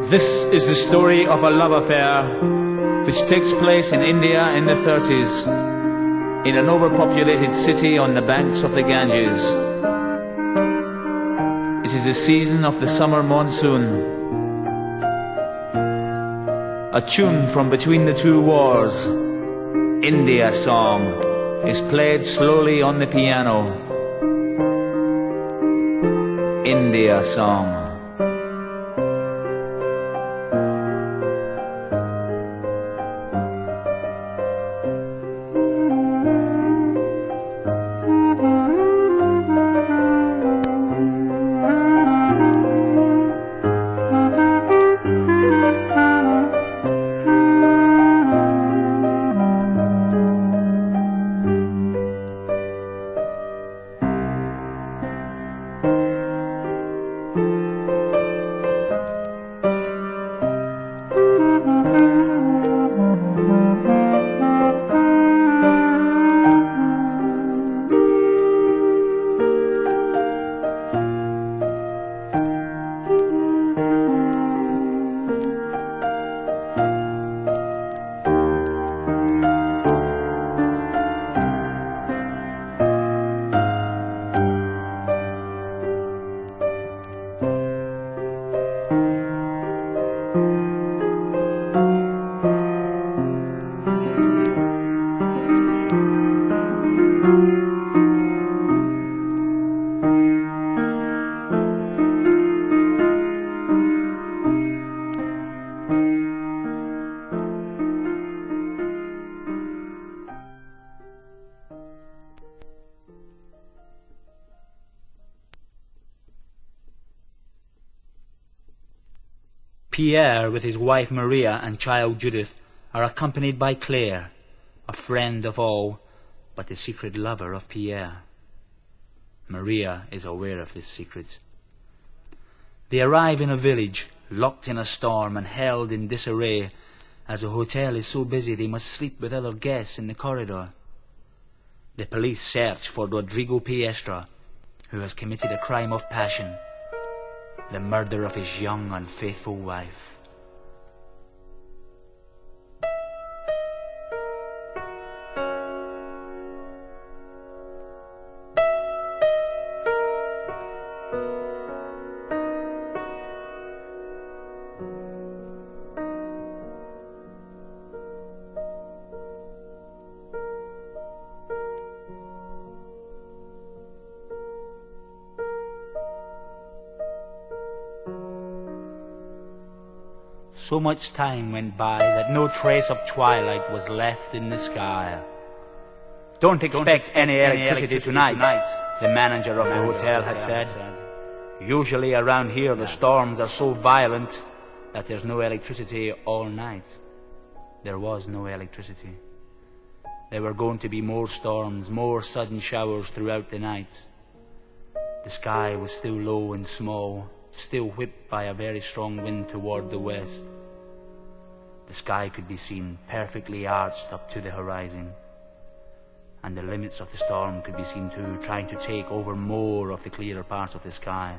This is the story of a love affair which takes place in India in the 30s, in an overpopulated city on the banks of the Ganges. It is the season of the summer monsoon. A tune from between the two wars, India Song, is played slowly on the piano. India Song. Pierre, with his wife Maria and child Judith, are accompanied by Claire, a friend of all, but the secret lover of Pierre. Maria is aware of this secret. They arrive in a village, locked in a storm and held in disarray, as the hotel is so busy they must sleep with other guests in the corridor. The police search for Rodrigo Piestra, who has committed a crime of passion, the murder of his young, unfaithful wife. So much time went by that no trace of twilight was left in the sky. Don't expect any electricity tonight, the manager of the hotel had said. Usually around here the storms are so violent that there's no electricity all night. There was no electricity. There were going to be more storms, more sudden showers throughout the night. The sky was still low and small, still whipped by a very strong wind toward the west. The sky could be seen perfectly arched up to the horizon, and the limits of the storm could be seen too, trying to take over more of the clearer parts of the sky.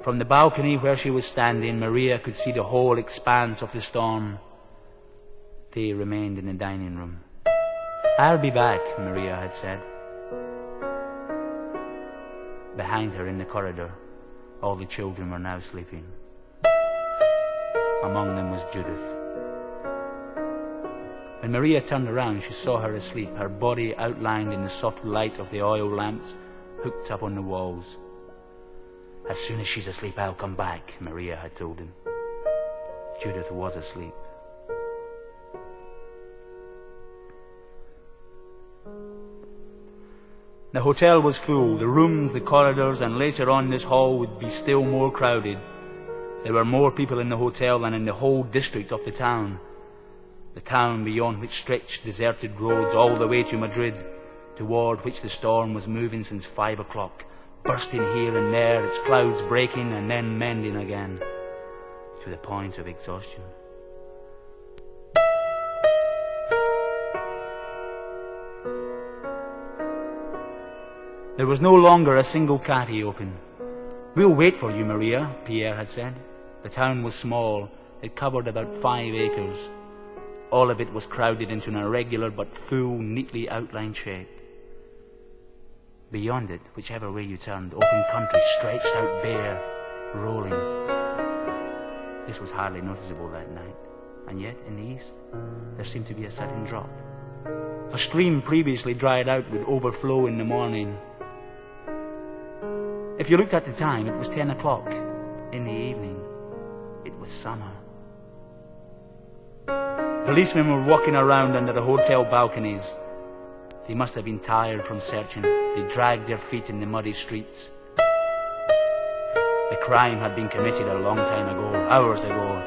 From the balcony where she was standing, Maria could see the whole expanse of the storm. They remained in the dining room. "I'll be back," Maria had said. Behind her in the corridor, all the children were now sleeping. Among them was Judith. When Maria turned around, she saw her asleep, her body outlined in the soft light of the oil lamps hooked up on the walls. "As soon as she's asleep, I'll come back," Maria had told him. Judith was asleep. The hotel was full. The rooms, the corridors, and later on this hall would be still more crowded. There were more people in the hotel than in the whole district of the town beyond which stretched deserted roads all the way to Madrid, toward which the storm was moving since 5 o'clock, bursting here and there, its clouds breaking and then mending again, to the point of exhaustion. There was no longer a single cafe open. "We'll wait for you, Maria," Pierre had said. The town was small. It covered about 5 acres. All of it was crowded into an irregular but full, neatly outlined shape. Beyond it, whichever way you turned, open country stretched out bare, rolling. This was hardly noticeable that night, and yet in the east there seemed to be a sudden drop. A stream previously dried out would overflow in the morning. If you looked at the time, it was 10 o'clock. In the evening, it was summer. Policemen were walking around under the hotel balconies. They must have been tired from searching. They dragged their feet in the muddy streets. The crime had been committed a long time ago, hours ago,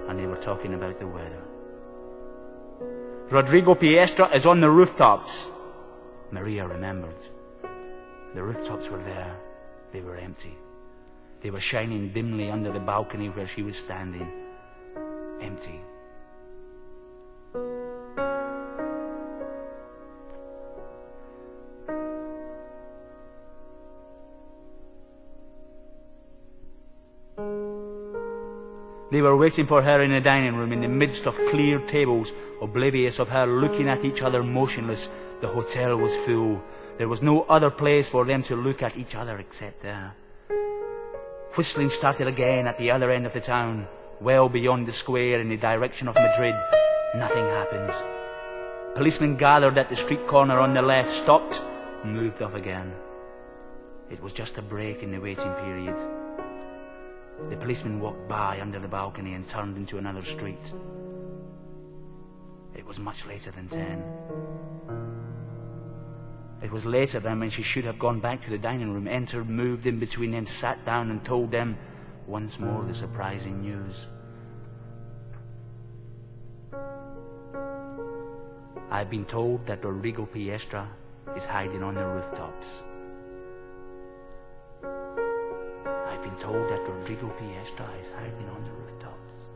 and they were talking about the weather. Rodrigo Piestra is on the rooftops. Maria remembered. The rooftops were there. They were empty. They were shining dimly under the balcony where she was standing. Empty. They were waiting for her in the dining room in the midst of clear tables, oblivious of her, looking at each other motionless. The hotel was full. There was no other place for them to look at each other except there. Whistling started again at the other end of the town, well beyond the square in the direction of Madrid. Nothing happens. Policemen gathered at the street corner on the left, stopped, and moved off again. It was just a break in the waiting period. The policeman walked by under the balcony and turned into another street. It was much later than 10. It was later than when she should have gone back to the dining room, entered, moved in between them, sat down and told them once more the surprising news. I've been told that Rodrigo Piestra is hiding on the rooftops. I've been told that Rodrigo Piestra is hiding on the rooftops.